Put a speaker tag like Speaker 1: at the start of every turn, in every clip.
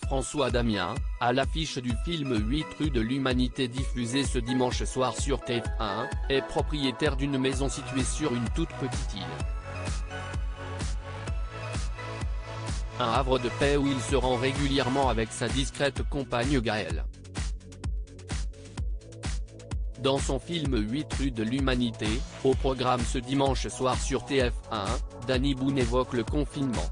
Speaker 1: François Damien, à l'affiche du film 8 rue de l'Humanité diffusé ce dimanche soir sur TF1, est propriétaire d'une maison située sur une toute petite île. Un havre de paix où il se rend régulièrement avec sa discrète compagne Gaëlle. Dans son film 8 rue de l'Humanité, au programme ce dimanche soir sur TF1, Danny Boone évoque le confinement.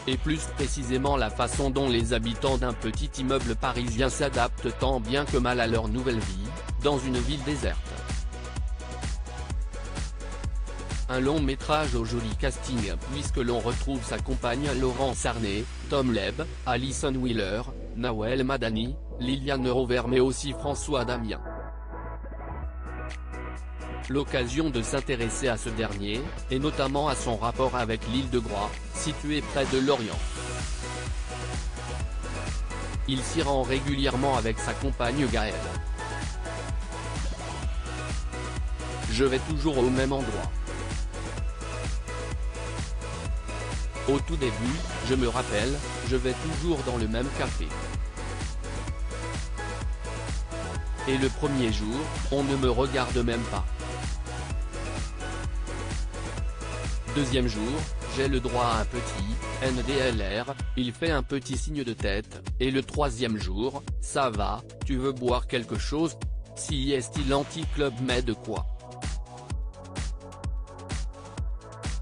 Speaker 1: Et plus précisément la façon dont les habitants d'un petit immeuble parisien s'adaptent tant bien que mal à leur nouvelle vie, dans une ville déserte. Un long métrage au joli casting puisque l'on retrouve sa compagne Laurence Arnay, Tom Leb, Alison Wheeler, Nawel Madani, Liliane Rover mais aussi François Damien. L'occasion de s'intéresser à ce dernier, et notamment à son rapport avec l'île de Groix, située près de Lorient. Il s'y rend régulièrement avec sa compagne Gaëlle. Je vais toujours au même endroit. Au tout début, je me rappelle, je vais toujours dans le même café. Et le premier jour, on ne me regarde même pas. Deuxième jour, j'ai le droit à un petit NDLR, il fait un petit signe de tête, et le troisième jour, ça va, tu veux boire quelque chose? Si est-il anti-club mais de quoi?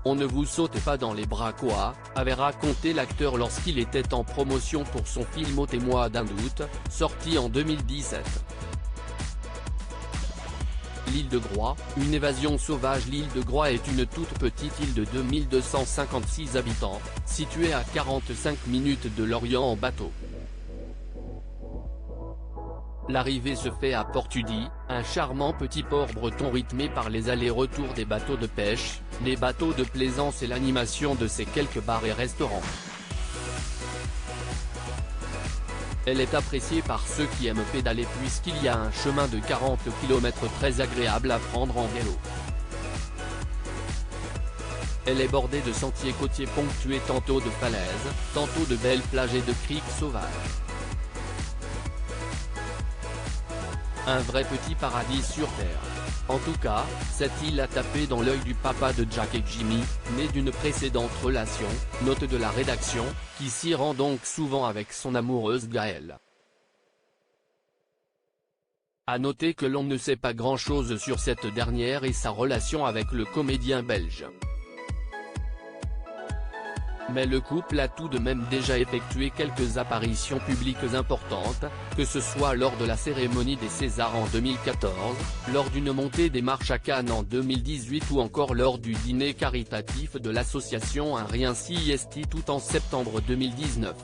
Speaker 1: On ne vous saute pas dans les bras quoi, avait raconté l'acteur lorsqu'il était en promotion pour son film Au témoin d'un doute, sorti en 2017. L'île de Groix, une évasion sauvage. L'île de Groix est une toute petite île de 2256 habitants, située à 45 minutes de Lorient en bateau. L'arrivée se fait à Portudie, un charmant petit port breton rythmé par les allers-retours des bateaux de pêche, les bateaux de plaisance et l'animation de ses quelques bars et restaurants. Elle est appréciée par ceux qui aiment pédaler puisqu'il y a un chemin de 40 km très agréable à prendre en vélo. Elle est bordée de sentiers côtiers ponctués tantôt de falaises, tantôt de belles plages et de criques sauvages. Un vrai petit paradis sur Terre. En tout cas, cette île a tapé dans l'œil du papa de Jack et Jimmy, né d'une précédente relation, note de la rédaction, qui s'y rend donc souvent avec son amoureuse Gaëlle. À noter que l'on ne sait pas grand-chose sur cette dernière et sa relation avec le comédien belge. Mais le couple a tout de même déjà effectué quelques apparitions publiques importantes, que ce soit lors de la cérémonie des Césars en 2014, lors d'une montée des marches à Cannes en 2018 ou encore lors du dîner caritatif de l'association Un Rien Si Est tout en septembre 2019.